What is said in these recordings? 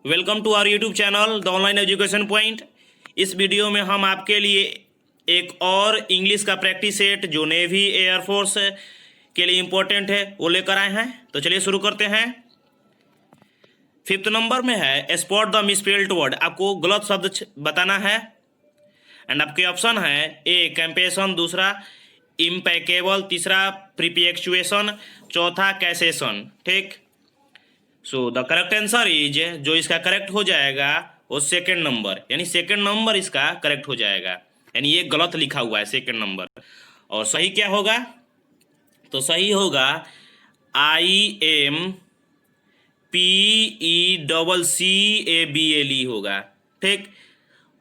Welcome to our YouTube channel the online education point. इस video में हम आपके लिए एक और इंग्लिश का प्रैक्टिस सेट जो नेवी एयरफोर्स के लिए इम्पोर्टेंट है वो लेकर आए हैं। तो चलिए शुरू करते हैं। 5th नंबर में है स्पॉट द मिसस्पेल्ड वर्ड। आपको गलत शब्द बताना है एंड आपके ऑप्शन है ए कैंपेशन, दूसरा इम्पेकेबल, तीसरा प्रीपिएक्चुएशन, चौथा कैसेशन। ठीक। So the correct answer is, जो इसका करेक्ट हो जाएगा वो सेकंड नंबर, यानी सेकंड नंबर इसका करेक्ट हो जाएगा। यानी ये गलत लिखा हुआ है सेकंड नंबर। और सही क्या होगा? तो सही होगा IMPECCABLE होगा। ठीक।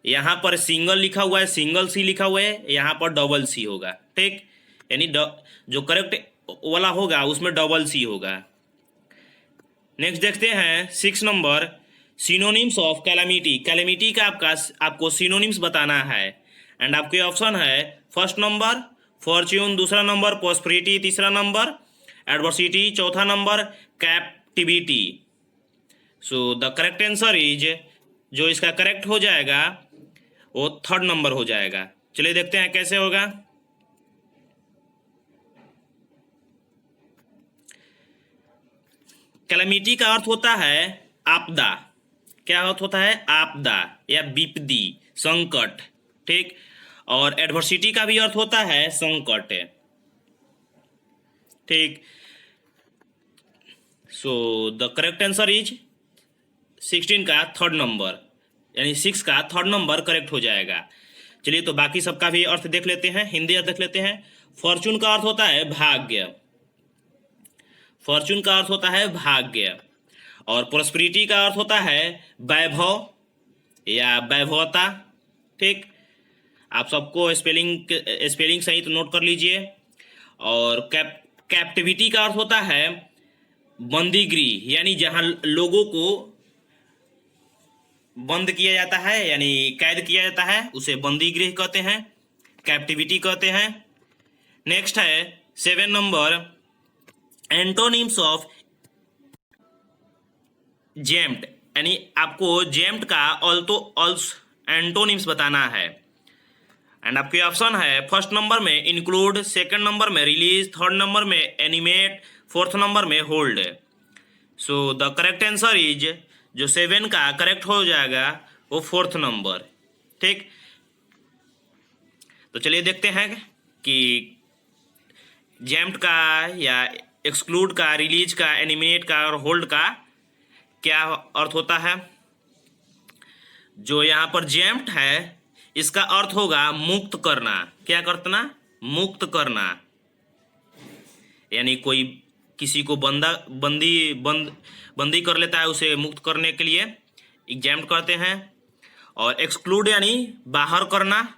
यहाँ पर सिंगल लिखा हुआ है, सिंगल सी लिखा हुआ है, यहाँ पर डबल सी होगा। ठीक। यानी जो करेक्ट वाला होगा उसमें डबल सी होगा। नेक्स्ट देखते हैं 6 number, synonyms of calamity. Calamity का आपको सिनोनिम्स बताना है एंड आपके ऑप्शन है फर्स्ट नंबर फॉर्च्यून, दूसरा नंबर प्रॉस्पेरिटी, तीसरा नंबर एडवर्सिटी, चौथा number captivity. So the correct answer is, जो इसका करेक्ट हो जाएगा वो थर्ड नंबर हो जाएगा। चलिए देखते हैं कैसे होगा। कैलामिटी का अर्थ होता है आपदा। क्या अर्थ होता है? आपदा या विपदी, संकट। ठीक। और एडवर्सिटी का भी अर्थ होता है संकट। ठीक। So the correct answer is 16 का थर्ड नंबर, यानी 6 का थर्ड नंबर करेक्ट हो जाएगा। चलिए तो बाकी सबका भी अर्थ देख लेते हैं, हिंदी अर्थ देख लेते हैं। फॉर्चून का अर्थ होता है भाग्य। फॉर्चून का अर्थ होता है भाग्य। और प्रॉस्पेरिटी का अर्थ होता है वैभव या वैभवता। ठीक। आप सबको स्पेलिंग सहित नोट कर लीजिए। और कैप्टिविटी का अर्थ होता है बंदीगृह, यानी जहाँ लोगों को बंद किया जाता है, यानी कैद किया जाता है, उसे बंदीगृह कहते हैं, कैप्टिविटी कहते हैं। नेक्स्ट है 7 नंबर, एंटोनिम्स ऑफ जेम्ड। यानी आपको जेम्ड का एंटोनिम्स बताना है एंड आपके ऑप्शन है फर्स्ट नंबर में इंक्लूड, सेकंड नंबर में रिलीज, थर्ड नंबर में एनिमेट, फोर्थ नंबर में hold. So the correct answer is, जो 7 का करेक्ट हो जाएगा वो फोर्थ नंबर। ठीक। तो चलिए देखते हैं कि जेम्ड का या एक्सक्लूड का, रिलीज का, एनिमेट का और होल्ड का क्या अर्थ होता है। जो यहाँ पर जेम्ड है इसका अर्थ होगा मुक्त करना। क्या करना? मुक्त करना। यानी कोई किसी को बंदी कर लेता है, उसे मुक्त करने के लिए एग्जाम्ड करते हैं। और एक्सक्लूड यानी बाहर करना।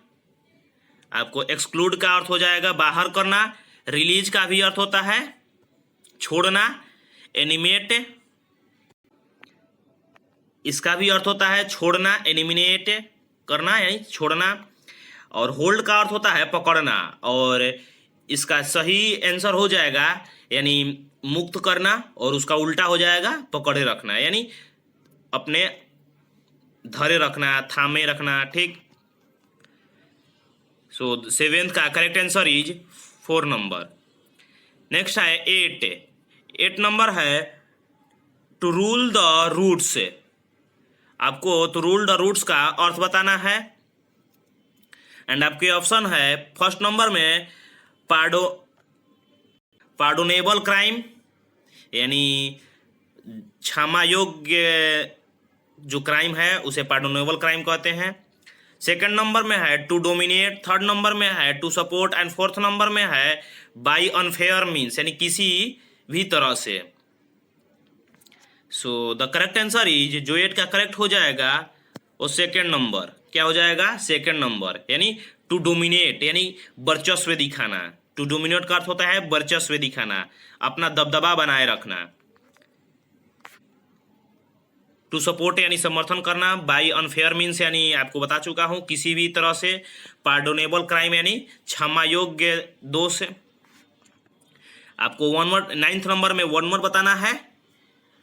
आपको एक्सक्लूड का अर्थ हो जाएगा बाहर करना। रिलीज का भी अर्थ होता है छोड़ना। एनिमेट, इसका भी अर्थ होता है छोड़ना, एनिमिनेट करना यानी छोड़ना। और होल्ड का अर्थ होता है पकड़ना। और इसका सही आंसर हो जाएगा यानी मुक्त करना, और उसका उल्टा हो जाएगा पकड़े रखना, यानी अपने धरे रखना, थामे रखना। ठीक। सो 7th का correct answer is 4 number. Next है 8 नंबर है टू रूल द रूट्स। आपको टू रूल द रूट्स का अर्थ बताना है एंड आपके ऑप्शन है फर्स्ट नंबर में पार्डोनेबल क्राइम, यानी क्षमा योग्य जो क्राइम है उसे पार्डोनेबल क्राइम कहते हैं। सेकंड नंबर में है टू डोमिनेट, थर्ड नंबर में है to support and fourth number में है बाई अनफेयर मीन्स, यानी किसी भी तरह से। सो द करेक्ट आंसर इज, जो 8 का करेक्ट हो जाएगा वो सेकंड नंबर। क्या हो जाएगा? सेकंड नंबर, यानी टू डोमिनेट यानी वर्चस्व दिखाना। टू डोमिनेट का अर्थ होता है वर्चस्व दिखाना, अपना दबदबा बनाए रखना। टू सपोर्ट यानी समर्थन करना। बाई अनफेयर मीन्स यानी आपको बता चुका हूं किसी भी तरह से। पार्डोनेबल क्राइम यानी क्षमा योग्य दोष। आपको 1 वर्ड 9th नंबर में 1 वर्ड बताना है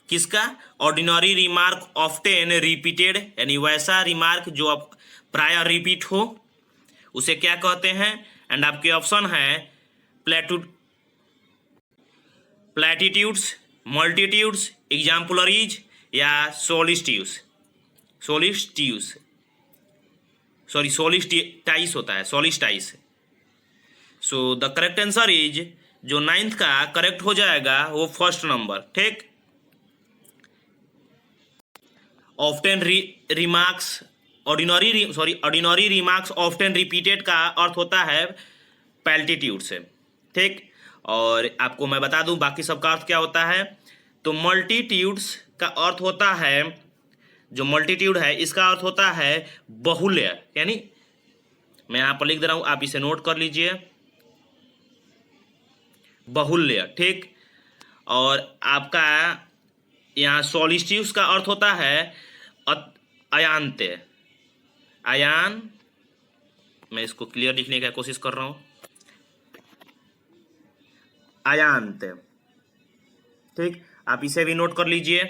किसका? ऑर्डिनरी रिमार्क ऑफ्टेन रिपीटेड, यानी वैसा रिमार्क जो अब प्राय रिपीट हो, उसे क्या कहते हैं? एंड आपके ऑप्शन है प्लेटिट्यूड्स, मल्टीट्यूड्स, एग्जाम्पलरीज या सोलिस्टियूस। सोलिस्टाइस होता है, solstice. So the correct answer is, जो 9th का करेक्ट हो जाएगा वो फर्स्ट नंबर। ठीक, often remarks, ordinary remarks often repeated का अर्थ होता है पैल्टीट्यूड से। ठीक, और आपको मैं बता दूं बाकी सबका अर्थ क्या होता है। तो मल्टीट्यूड्स का अर्थ होता है, जो मल्टीट्यूड है इसका अर्थ होता है बहुल्य, यानी मैं यहाँ पर लिख दे रहा हूँ, आप इसे नोट कर लीजिए, बहुल्य। ठीक, और आपका यहाँ सोलिस्टियूस का अर्थ होता है अयांत्य, अयान, मैं इसको क्लियर लिखने का कोशिश कर रहा हूँ, अयांत्य। ठीक, आप इसे भी नोट कर लीजिए।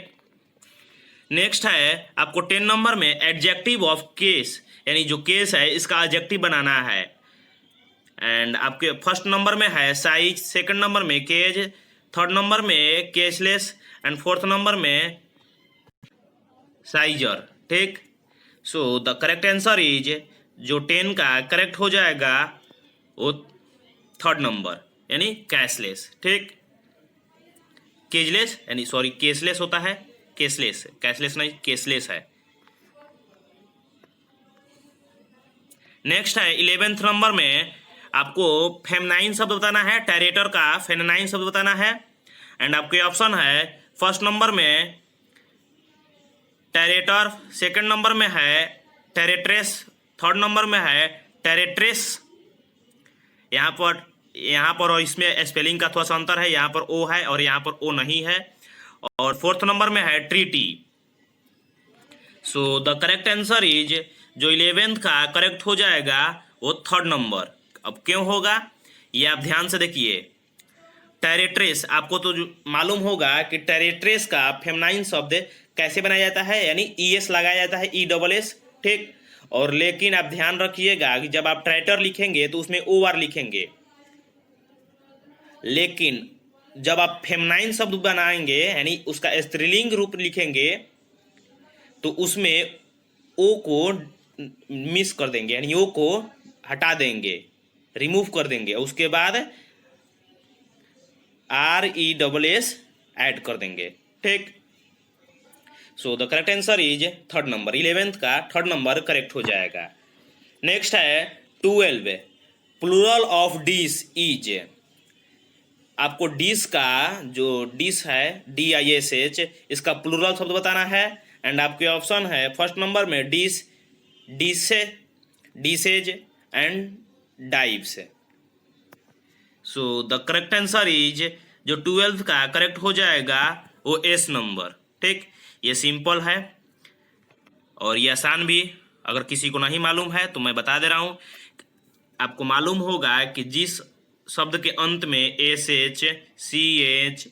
नेक्स्ट है आपको 10 नंबर में एडजेक्टिव ऑफ केस, यानी जो केस है इसका एडजेक्टिव बनाना है। एंड आपके फर्स्ट नंबर में है साइज, सेकंड नंबर में केज, थर्ड नंबर में केसलेस एंड फोर्थ नंबर में साइजर। ठीक, so the correct answer is, जो 10 का करेक्ट हो जाएगा वो थर्ड नंबर, यानी कैशलेस। ठीक, केजलेस यानी सॉरी केसलेस होता है, केसलेस, कैशलेस नहीं, केसलेस है। नेक्स्ट है 11th नंबर में आपको फेमिनाइन शब्द बताना है, टेरेटर का फेमिनाइन शब्द बताना है। एंड आपके ऑप्शन है फर्स्ट नंबर में टेरेटर, सेकंड नंबर में है टेरेट्रेस, थर्ड नंबर में है टेरेट्रेस। यहाँ पर और इसमें स्पेलिंग का थोड़ा सा अंतर है, यहाँ पर ओ है और यहाँ पर ओ नहीं है। और फोर्थ नंबर में है treaty. So the correct answer is, जो 11th का करेक्ट हो जाएगा वो थर्ड नंबर। अब क्यों होगा ये आप ध्यान से देखिए। टेरेट्रेस, आपको तो मालूम होगा कि टेरेट्रेस का फेमिनाइन शब्द कैसे बनाया जाता है, यानी ES लगाया जाता है, ESS। ठीक, और लेकिन आप ध्यान रखिएगा कि जब आप ट्रैटर लिखेंगे तो उसमें OR लिखेंगे, लेकिन जब आप फेमिनाइन शब्द बनाएंगे यानी उसका स्त्रीलिंग रूप लिखेंगे तो उसमें ओ को मिस कर देंगे, यानी ओ को हटा देंगे, रिमूव कर देंगे, उसके बाद RESS ऐड कर देंगे। ठीक, so the correct answer is third number, 11th का थर्ड नंबर करेक्ट हो जाएगा। नेक्स्ट है 12, प्लूरल ऑफ डिश इज। आपको डिश का जो डिश है DISH, इसका प्लूरल शब्द बताना है। एंड आपके ऑप्शन है फर्स्ट नंबर में dish, dish, dishes and dives. So the correct answer is, जो 12th का करेक्ट हो जाएगा वो S नंबर। ठीक, ये सिंपल है और ये आसान भी। अगर किसी को नहीं मालूम है तो मैं बता दे रहा हूँ। आपको मालूम होगा कि जिस शब्द के अंत में SH, CH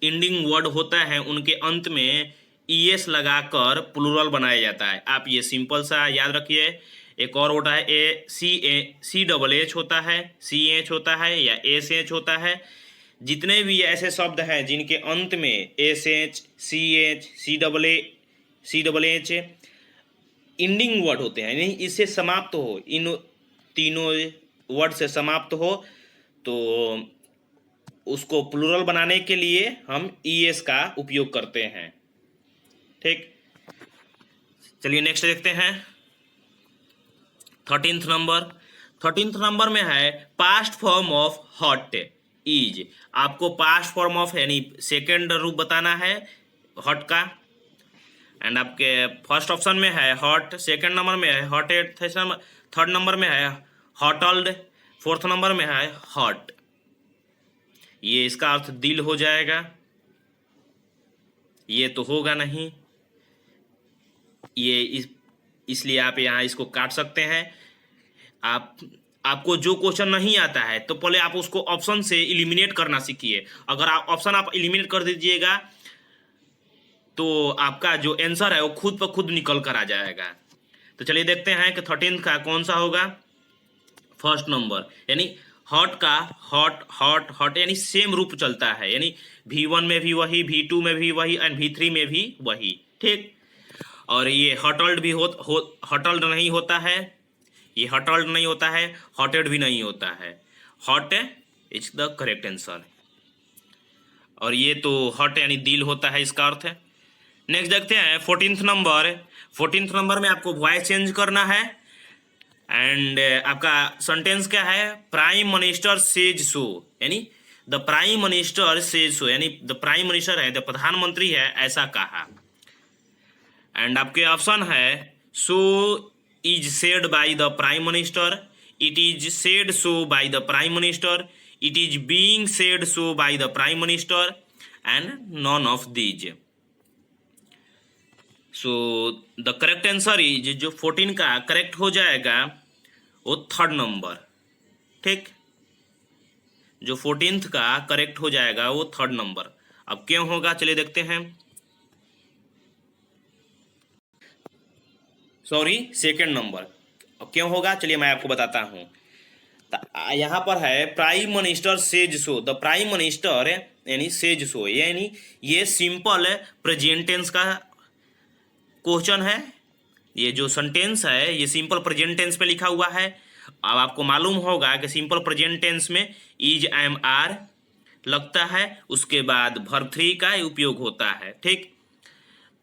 इंडिंग वर्ड होता है, उनके अंत में ES लगाकर प्लूरल बनाया जाता है। आप ये सिंपल सा याद रखिए। एक और होता है CH होता है, CH होता है या SH होता है। जितने भी ऐसे शब्द हैं जिनके अंत में SH, CH, CH ending word होते हैं, यानी इससे समाप्त हो, इन तीनों वर्ड से समाप्त हो, तो उसको प्लूरल बनाने के लिए हम ES का उपयोग करते हैं। ठीक, चलिए नेक्स्ट देखते हैं 13th नंबर में है past form of hot is. आपको पास्ट फॉर्म ऑफ यानी सेकेंड रूप बताना है हॉट का। एंड आपके फर्स्ट ऑप्शन में है हॉट, सेकेंड नंबर में है हॉटेड, थर्ड नंबर में है हॉटल्ड, फोर्थ नंबर में है हॉट। ये इसका अर्थ दिल हो जाएगा, ये तो होगा नहीं, ये इसलिए आप यहाँ इसको काट सकते हैं। आपको जो क्वेश्चन नहीं आता है तो पहले आप उसको ऑप्शन से इलिमिनेट करना सीखिए। अगर आप ऑप्शन इलिमिनेट कर दीजिएगा तो आपका जो आंसर है वो खुद ब खुद निकल कर आ जाएगा। तो चलिए देखते हैं कि 13th का कौन सा होगा। फर्स्ट नंबर यानी हॉट का हॉट हॉट हॉट यानी सेम रूप चलता है, यानी V1 में भी वही, V2 में भी वही एंड V3 में भी वही, ठीक। और ये हॉटल्ड भी हॉटल्ड नहीं होता है, ये हॉटल्ड नहीं होता है, हॉटेड भी नहीं होता है, hot is the correct answer. और ये तो हॉट यानी दिल होता है, इसका अर्थ है। नेक्स्ट देखते हैं 14th नंबर। 14th नंबर में आपको वॉइस चेंज करना है एंड आपका सेंटेंस क्या है, प्राइम मिनिस्टर सेज सो, यानी the prime minister says so, यानी द प्राइम मिनिस्टर है, द प्रधानमंत्री है, ऐसा कहा। एंड आपके ऑप्शन है so is said by the prime minister, it is said so by the prime minister, it is being said so by the prime minister and none of these. So the correct answer is, जो 14 का correct हो जाएगा वो third number, ठीक। जो 14th का correct हो जाएगा वो थर्ड नंबर। अब क्यों होगा चलिए देखते हैं। Sorry, second number. अब क्यों होगा चलिए मैं आपको बताता हूँ। यहाँ पर है prime minister says so, the prime minister यानी सेज सो, यानी ये सिंपल प्रेजेंट टेंस का क्वेश्चन है। ये जो सेंटेंस है ये सिंपल प्रेजेंट टेंस पे लिखा हुआ है। अब आपको मालूम होगा कि सिंपल प्रेजेंट टेंस में इज एम आर लगता है, उसके बाद वर्ब 3 का उपयोग होता है, ठीक।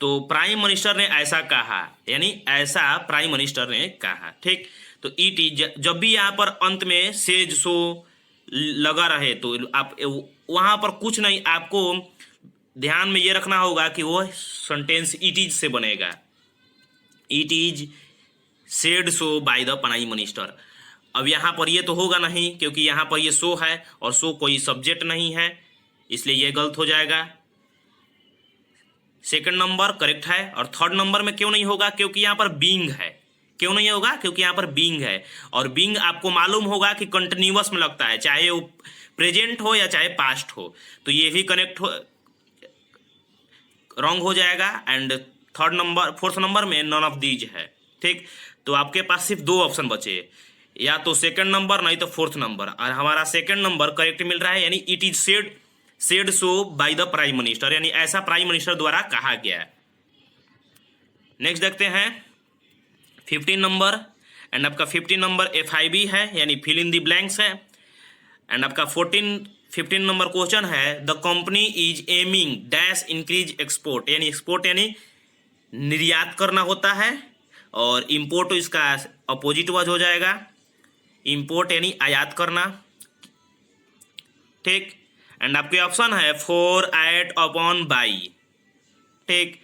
तो प्राइम मिनिस्टर ने ऐसा कहा, यानी ऐसा प्राइम मिनिस्टर ने कहा, ठीक। तो इट इज, जब भी यहाँ पर अंत में सेज सो लगा रहे तो आप वहाँ पर कुछ नहीं, आपको ध्यान में ये रखना होगा कि वो सेंटेंस इट इज से बनेगा। It is said so by the prime minister. अब यहाँ पर ये तो होगा नहीं क्योंकि यहाँ पर ये सो है और सो कोई सब्जेक्ट नहीं है, इसलिए ये गलत हो जाएगा। सेकंड नंबर करेक्ट है। और थर्ड नंबर में क्यों नहीं होगा, क्योंकि यहाँ पर बीइंग है। क्यों नहीं होगा, क्योंकि यहाँ पर बीइंग है, और बीइंग आपको मालूम होगा कि कंटिन्यूअस में लगता है, चाहे वो प्रेजेंट हो या चाहे पास्ट हो। तो ये भी कनेक्ट हो रॉन्ग हो जाएगा। एंड फोर्थ नंबर में नॉन ऑफ दीज है, ठीक। तो आपके पास सिर्फ दो ऑप्शन बचे, या तो सेकंड नंबर नहीं तो फोर्थ नंबर, और हमारा सेकंड नंबर करेक्ट मिल रहा है, यानी it is said so by the prime minister, यानी ऐसा प्राइम मिनिस्टर द्वारा कहा गया। नेक्स्ट देखते हैं 15 नंबर। एंड आपका 15 नंबर FIB है, यानी फिल इन द ब्लैंक्स है। एंड आपका 15 नंबर क्वेश्चन है the company is aiming dash increase export, यानी एक्सपोर्ट यानी निर्यात करना होता है, और इम्पोर्ट इसका अपोजिट वर्ड हो जाएगा, इम्पोर्ट यानी आयात करना, ठीक। एंड आपके ऑप्शन है फॉर, एट, अपॉन, बाई, ठीक।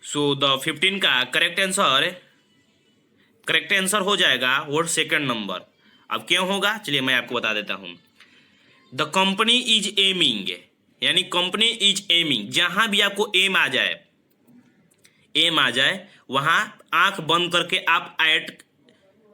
सो द 15 का करेक्ट आंसर हो जाएगा वो सेकंड नंबर। अब क्यों होगा चलिए मैं आपको बता देता हूँ। द कंपनी इज एमिंग, यानी कंपनी इज एमिंग, जहां भी आपको एम आ जाए वहां आंख बंद करके आप एट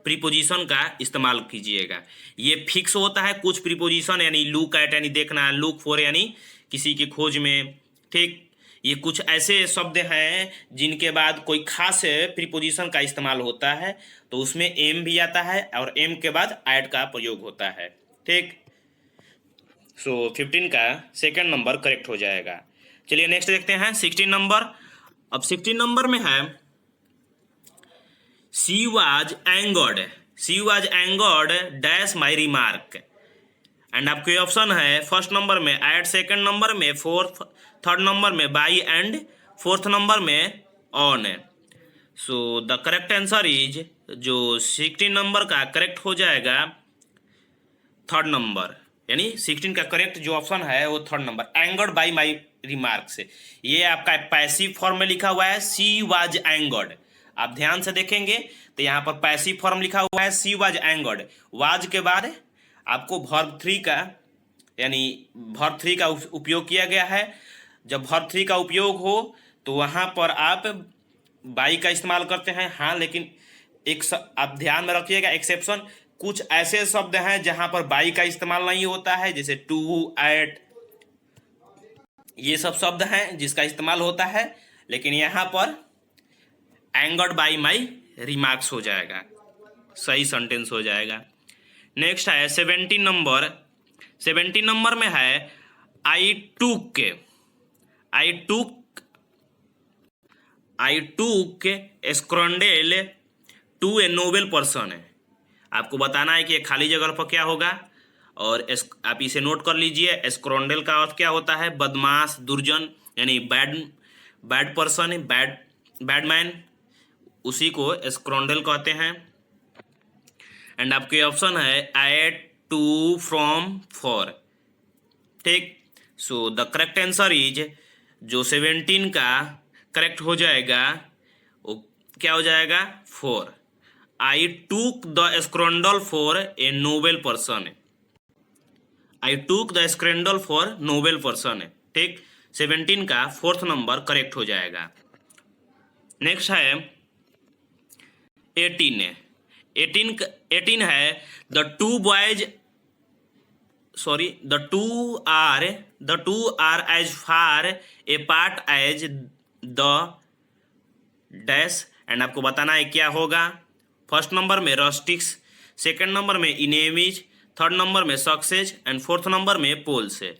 प्रीपोजिशन का इस्तेमाल कीजिएगा। ये फिक्स होता है, कुछ प्रीपोजिशन यानी लुक एट यानी देखना, लुक फॉर यानी किसी की खोज में, ठीक। ये कुछ ऐसे शब्द हैं जिनके बाद कोई खास प्रीपोजिशन का इस्तेमाल होता है, तो उसमें एम भी आता है और एम के बाद एट का प्रयोग होता है, ठीक। सो 15 का सेकंड नंबर करेक्ट हो जाएगा। चलिए नेक्स्ट देखते हैं 16 नंबर। अब 16 नंबर में है she was angered dash my remark. And आपके ऑप्शन है फर्स्ट नंबर में एट, सेकंड नंबर में फोर्थ, थर्ड नंबर में बाई एंड फोर्थ नंबर में on. So the correct answer is, जो 16 नंबर का करेक्ट हो जाएगा थर्ड नंबर, यानी 16 का करेक्ट जो ऑप्शन है वो third number, angered by my remark से। ये आपका पैसिव फॉर्म में लिखा हुआ है शी वाज एंगर्ड। आप ध्यान से देखेंगे तो यहाँ पर पैसिव फॉर्म लिखा हुआ है शी वाज एंगर्ड, वाज के बाद आपको वर्ब 3 का यानी वर्ब 3 का उपयोग किया गया है। जब वर्ब 3 का उपयोग हो तो वहाँ पर आप बाई का इस्तेमाल करते हैं, हाँ, लेकिन एक आप ध्यान में रखिएगा एक्सेप्शन, कुछ ऐसे शब्द हैं जहां पर बाई का इस्तेमाल नहीं होता है, जैसे टू, एट, ये सब शब्द हैं जिसका इस्तेमाल होता है, लेकिन यहाँ पर एंगर्ड बाई माई रिमार्क्स हो जाएगा, सही सेंटेंस हो जाएगा। नेक्स्ट है 17 नंबर। 17 नंबर में है आई टूक स्क्रॉन्डेल टू ए नोबेल पर्सन है। आपको बताना है कि एक खाली जगह पर क्या होगा, और आप इसे नोट कर लीजिए। स्क्रॉन्डेल का अर्थ क्या होता है? बदमाश, दुर्जन, यानी बैड पर्सन, बैड मैन, उसी को स्क्रॉन्डेल कहते हैं। एंड आपके ऑप्शन है एट, टू, फ्रॉम, फॉर। ठीक, so the correct answer is, जो 17 का करेक्ट हो जाएगा वो क्या हो जाएगा? For. I took the scoundrel for a noble person. I took the scoundrel for noble person है। ठीक, 17 का 4th नंबर करेक्ट हो जाएगा। नेक्स्ट है 18 है the two are as far apart as the dash. एंड आपको बताना है क्या होगा। फर्स्ट नंबर में रस्टिक्स, सेकंड नंबर में इनेमीज, थर्ड नंबर में सक्सेस एंड 4th नंबर में पोल्स है।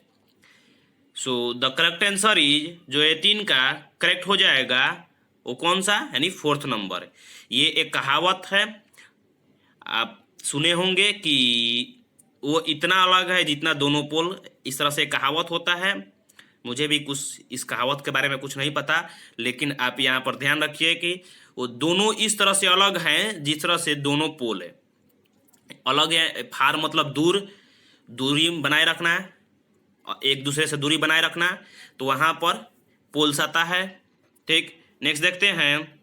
So the correct answer is, जो 18 का करेक्ट हो जाएगा वो कौन सा, यानी 4th नंबर। ये एक कहावत है, आप सुने होंगे कि वो इतना अलग है जितना दोनों पोल, इस तरह से कहावत होता है। मुझे भी कुछ इस कहावत के बारे में कुछ नहीं पता, लेकिन आप यहाँ पर ध्यान रखिए कि वो दोनों इस तरह से अलग हैं जिस तरह से दोनों पोल है अलग है। फार मतलब दूरी बनाए रखना है, एक दूसरे से दूरी बनाए रखना, तो वहाँ पर पोल्स आता है। ठीक, नेक्स्ट देखते हैं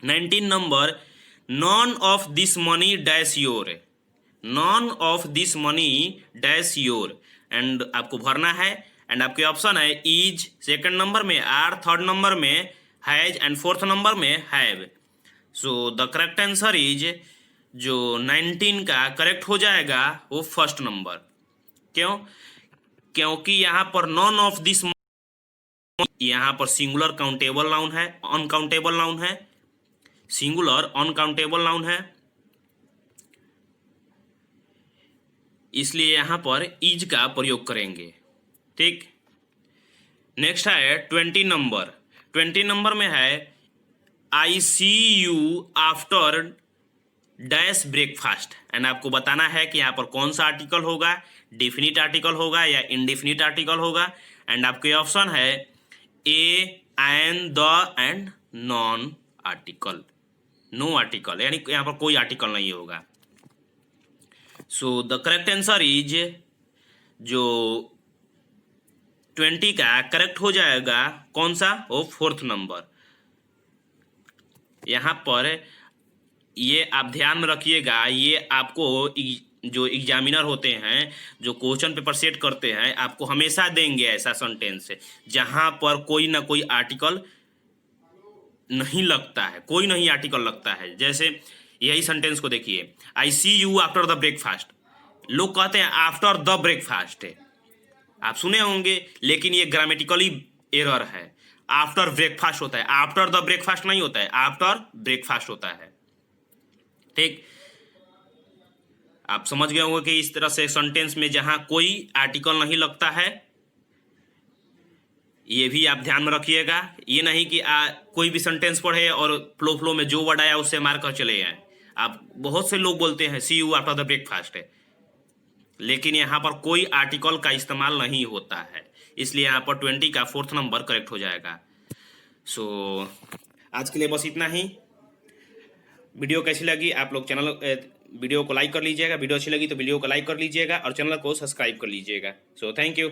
19 number. None of this money dash your. None of this money dash your, and आपको भरना है। एंड आपके ऑप्शन है इज, सेकंड नंबर में आर, थर्ड नंबर में हैज एंड 4th नंबर में have. So the correct answer is, जो 19 का करेक्ट हो जाएगा वो 1st नंबर। क्यों? क्योंकि यहाँ पर नॉन ऑफ दिस, यहाँ पर सिंगुलर काउंटेबल नाउन है, अनकाउंटेबल नाउन है, सिंगुलर अनकाउंटेबल नाउन है, इसलिए यहाँ पर इज का प्रयोग करेंगे। ठीक, नेक्स्ट है 20 नंबर। 20 नंबर में है I see you after dash breakfast. And आपको बताना है कि यहाँ पर कौन सा आर्टिकल होगा, डिफिनिट आर्टिकल होगा या इनडिफिनिट आर्टिकल होगा। एंड आपके ऑप्शन है a, and, the and non article, no article, यानी यहाँ पर कोई आर्टिकल नहीं होगा। So the correct answer is, जो 20 का करेक्ट हो जाएगा कौन सा, वो 4th नंबर। यहाँ पर ये आप ध्यान में रखिएगा, ये आपको जो एग्जामिनर होते हैं, जो क्वेश्चन पेपर सेट करते हैं, आपको हमेशा देंगे ऐसा सेंटेंस जहाँ पर कोई ना कोई आर्टिकल नहीं लगता है, कोई नहीं आर्टिकल लगता है। जैसे यही सेंटेंस को देखिए, आई see you after the breakfast. लोग कहते हैं आफ्टर द ब्रेकफास्ट है, आप सुने होंगे, लेकिन ये ग्रामेटिकली एरर है। आफ्टर ब्रेकफास्ट होता है, आफ्टर द ब्रेकफास्ट नहीं होता है, आफ्टर ब्रेकफास्ट होता है। ठीक, आप समझ गए होंगे कि इस तरह से सेंटेंस में जहां कोई आर्टिकल नहीं लगता है, ये भी आप ध्यान में रखिएगा। ये नहीं कि कोई भी सेंटेंस पढ़े और फ्लो में जो वर्ड आया उससे मार कर चले जाएं। आप बहुत से लोग बोलते हैं सी यू आफ्टर द ब्रेकफास्ट है, लेकिन यहाँ पर कोई आर्टिकल का इस्तेमाल नहीं होता है, इसलिए यहाँ पर 20 का 4th नंबर करेक्ट हो जाएगा। सो आज के लिए बस इतना ही। वीडियो कैसी लगी आप लोग वीडियो को लाइक कर लीजिएगा, वीडियो अच्छी लगी तो वीडियो को लाइक कर लीजिएगा और चैनल को सब्सक्राइब कर लीजिएगा। So thank you.